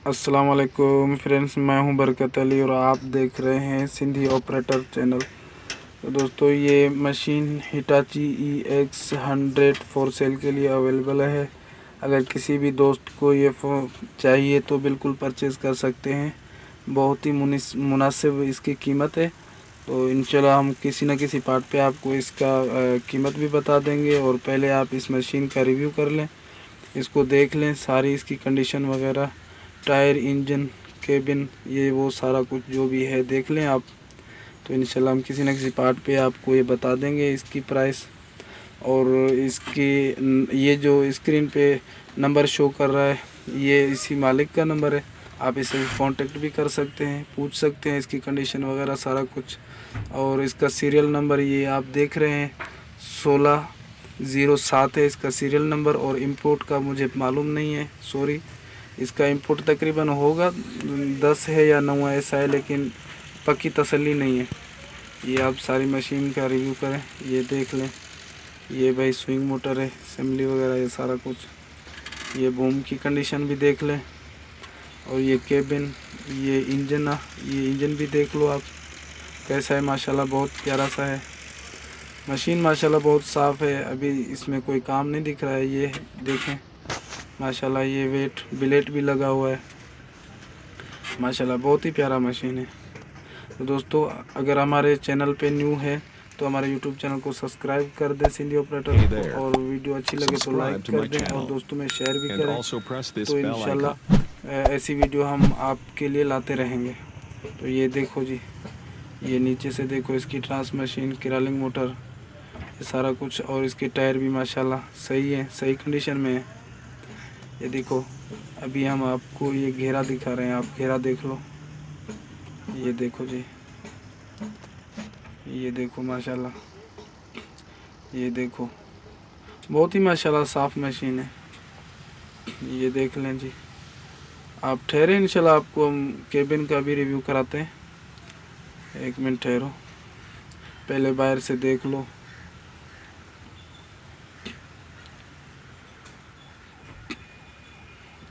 अस्सलाम वालेकुम फ्रेंड्स, मैं हूं बरकत अली और आप देख रहे हैं सिंधी ऑपरेटर चैनल। तो दोस्तों, ये machine Hitachi EX100 for sale के लिए अवेलेबल है। अगर किसी भी दोस्त को ये चाहिए तो बिल्कुल परचेज़ कर सकते हैं। बहुत ही मुनासिब इसकी कीमत है। तो इंशाल्लाह हम किसी न किसी पार्ट पे आपको इसका कीमत भी बता देंगे। और पहले आप इस मशीन का रिव्यू कर लें, इसको देख लें, सारी इसकी कंडीशन वगैरह, टायर, इंजन, केबिन, ये वो सारा कुछ जो भी है देख लें आप। तो इंशाल्लाह हम किसी न किसी पार्ट पे आपको ये बता देंगे इसकी प्राइस। और इसकी ये जो स्क्रीन पे नंबर शो कर रहा है, ये इसी मालिक का नंबर है। आप इसे कांटेक्ट भी कर सकते हैं, पूछ सकते हैं इसकी कंडीशन वगैरह सारा कुछ। और इसका सीरियल नंबर ये आप देख रहे हैं 1607 है इसका सीरियल नंबर। और इंपोर्ट का मुझे मालूम नहीं है, सॉरी। इसका इंपोर्ट तकरीबन होगा 10 है या 9 है, ऐसा है, लेकिन पक्की तसल्ली नहीं है। ये आप सारी मशीन का रिव्यू करें, ये देख लें। ये भाई स्विंग मोटर है, असेंबली वगैरह ये सारा कुछ। ये बूम की कंडीशन भी देख लें। और ये केबिन, ये इंजन भी देख लो आप कैसा है। माशाल्लाह बहुत प्यारा सा है मशीन, माशाल्लाह बहुत साफ़ है। अभी इसमें कोई काम नहीं दिख रहा है। ये देखें माशाल्लाह, ये वेट बिलेट भी लगा हुआ है। माशाल्लाह बहुत ही प्यारा मशीन है। तो दोस्तों, अगर हमारे चैनल पे न्यू है तो हमारे यूट्यूब चैनल को सब्सक्राइब कर दें सिंधी ऑपरेटर, और वीडियो अच्छी लगे तो लाइक कर दें और दोस्तों में शेयर भी करें। तो इंशाल्लाह ऐसी वीडियो हम आपके लिए लाते रहेंगे। तो ये देखो जी, ये नीचे से देखो, इसकी ट्रांसमशीन, किरालिंग मोटर, ये सारा कुछ। और इसके टायर भी माशाल्लाह सही है, सही कंडीशन में है। ये देखो, अभी हम आपको ये घेरा दिखा रहे हैं, आप घेरा देख लो। ये देखो जी, ये देखो माशाल्लाह, ये देखो बहुत ही माशाल्लाह साफ़ मशीन है। ये देख लें जी। आप ठहरे, इंशाल्लाह आपको हम केबिन का भी रिव्यू कराते हैं। एक मिनट ठहरो, पहले बाहर से देख लो।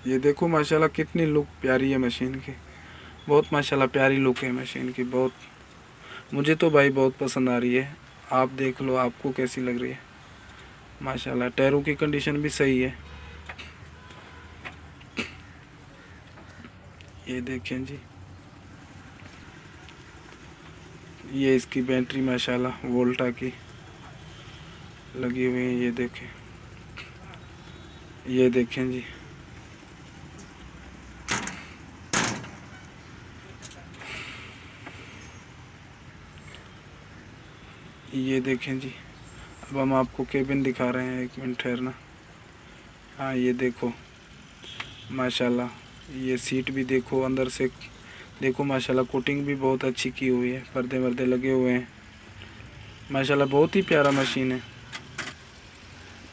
ये देखो माशाल्लाह कितनी लुक प्यारी है मशीन की। बहुत माशाल्लाह प्यारी लुक है मशीन की, बहुत। मुझे तो भाई बहुत पसंद आ रही है। आप देख लो आपको कैसी लग रही है। माशाल्लाह टायरों की कंडीशन भी सही है। ये देखें जी, ये इसकी बैटरी माशाल्लाह वोल्टा की लगी हुई है। ये देखें, ये देखें जी, ये देखें जी। अब हम आपको केबिन दिखा रहे हैं, एक मिनट ठहरना। हाँ ये देखो माशाल्लाह, ये सीट भी देखो, अंदर से देखो माशाल्लाह, कोटिंग भी बहुत अच्छी की हुई है, पर्दे वर्दे लगे हुए हैं। माशाल्लाह बहुत ही प्यारा मशीन है।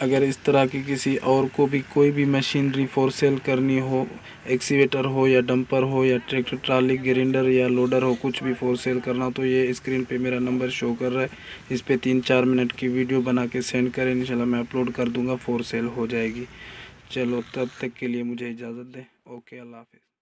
अगर इस तरह की किसी और को भी कोई भी मशीनरी फॉर सेल करनी हो, एक्सीवेटर हो या डंपर हो या ट्रैक्टर ट्राली ग्राइंडर या लोडर हो, कुछ भी फॉर सेल करना हो, तो ये स्क्रीन पे मेरा नंबर शो कर रहा है। इस पे 3-4 मिनट की वीडियो बना के सेंड करें, इंशाल्लाह मैं अपलोड कर दूंगा, फॉर सेल हो जाएगी। चलो तब तक के लिए मुझे इजाज़त दें। ओके, अल्लाह हाफिज़।